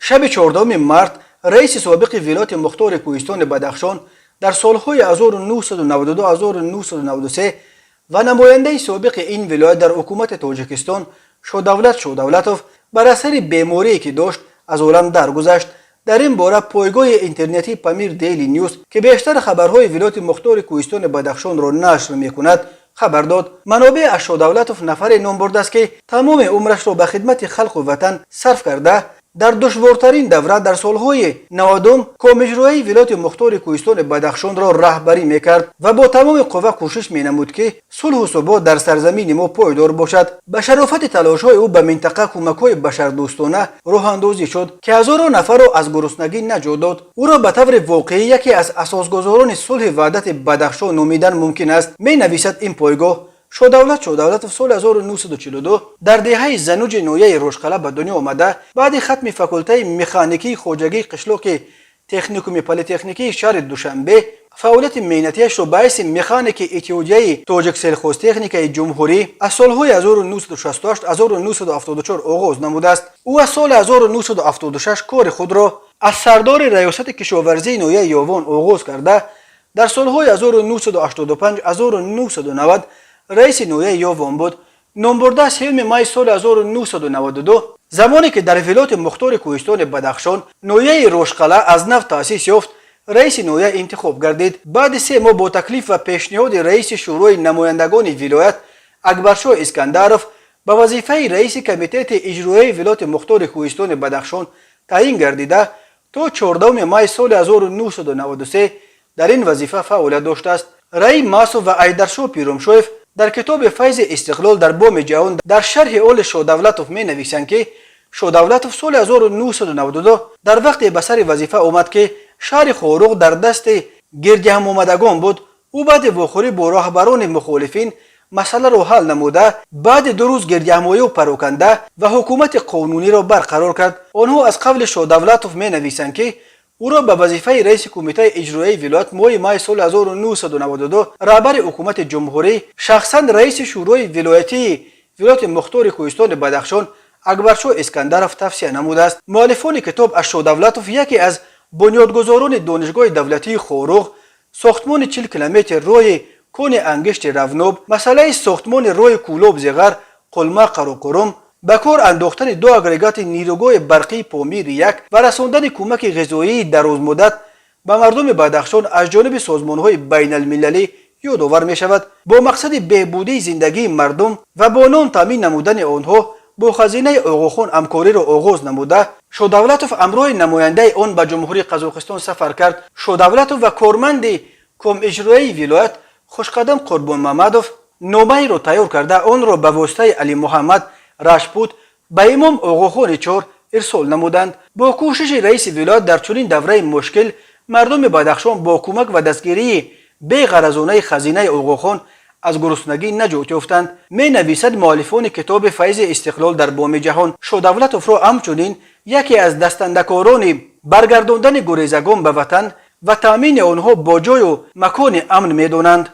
شب 14 مارت رئیس سابق ولایت مختار کوهستان بدخشان در سالهای 1992-1993 و نماینده سابق این ولایت در حکومت تاجیکستان شودولتوف بر اثر بیماری که داشت از عالم درگذشت. در این باره پایگاه اینترنتی پامیر دیلی نیوز که بیشتر خبرهای ولایت مختار کوهستان بدخشان را نشر می‌کند خبر داد. منابع از شودولتوف نفر نامبرده است که تمام عمرش را به خدمت خلق و وطن صرف کرده در دشوارترین دوره در سالهای 90 کمیجروی ولایت مختار کوهستان بدخشان را رهبری میکرد و با تمام قوه کوشش مینمود که صلح و ثبات در سرزمین ما پایدار باشد. به شرافت تلاش‌های او به منطقه کمک‌های بشردوستانه راه اندازی شد که هزاران نفر را از گرسنگی نجات داد. او را به طور واقعی یکی از اساسگذاران صلح وحدت بدخشان نامیدن ممکن است. می‌نویسد این پایگاه شودولتوف سال 1942 در دهه زنوج نویه روشقله به دنیا آمده. بعد ختم فاکولته مکانیکی خواجگی قشلاق تکنیکوم پلی‌تکنیکی شهر دوشنبه فعالیت مهنتیش را باعث مکانیک اتحادیه تاجیک سلخوزتکنیک جمهوری از سالهای 1968 1974 آغاز نموده است. او از سال 1976 کار خود را از سردار ریاست کشاورزی نویه یاوان آغاز کرده. در سالهای 1985 1990 رئیس نویه یاوان بود. نامبرده 3 مای سال 1992 زمانی که در ولایت مختار کوهستان بدخشان نویه روشقله از نو تأسیس یافت رئیس نویه انتخاب گردید. بعد 3 ماه با تکلیف و پیشنهاد رئیس شورای نمایندگان ولایت اکبرشاه اسکندرов به وظیفه رئیس کمیته اجرایی ولایت مختار کوهستان بدخشان تعیین گردیده تا 14 مای سال 1993 در این وظیفه فعالیت داشته است. رای ماسو و ایدرشاه پیرامشویف در کتاب فیض استقلال در بام جهان در شرح اول شودولتوف می نویسند که شودولتوف سال 1992 در وقت به سر وظیفه آمد که شهر خاروق در دست گردهم آمدگان بود. او بعد واخوری با راهبران مخالفین مسئله را حل نموده بعد 2 روز گردهمایی و پراکنده و حکومت قانونی را برقرار کرد. آنها از قبل شودولتوف می نویسند که او را به وظیفه رئیس کمیته اجرایی ولایت ماه مای سال 1992 رهبر حکومت جمهوری شخصا رئیس شورای ولایتی ولایت مختار کوهستان بدخشان اکبرشاه اسکندرov توصیه نموده است. مؤلفان کتاب از شودولتوف یکی از بنیادگذاران دانشگاه دولتی خاروق، ساختمان 40 کیلومتر روی کون انگشت روناب، مسئله ساختمان روی کولاب زغر قلمه قراقرم، به کار انداختن 2 اگریگات نیروگاه برقی پامیر 1 و رساندن کمک غذایی درازمدت به مردم بدخشان از جانب سازمان‌های بین المللی یادآور می شود. با مقصد بهبودی زندگی مردم و با نان تامین نمودن آنها با خزینه آقاخان همکاری را آغاز نموده. شودولتوف همراه نماینده آن به جمهوری قزاقستان سفر کرد. شودولتوف و کارمند کم اجرایی ولایت خوشقدم قربان محمدov نامه را تیار کرده آن را به واسطه علی محمد راشپوت به امام آقاخان 4 ارسال نمودند. با کوشش رئیس ولایت در چنین دوره مشکل مردم بدخشان با کمک و دستگیری بی‌غرضانه خزینه آقاخان از گرسنگی نجات یافتند. می نویسد مؤلفان کتاب فیض استقلال در بام جهان شودولتوف را همچنین یکی از دستندکاران برگرداندن گریزگان به وطن و تامین آنها با جای و مکان امن می دانند.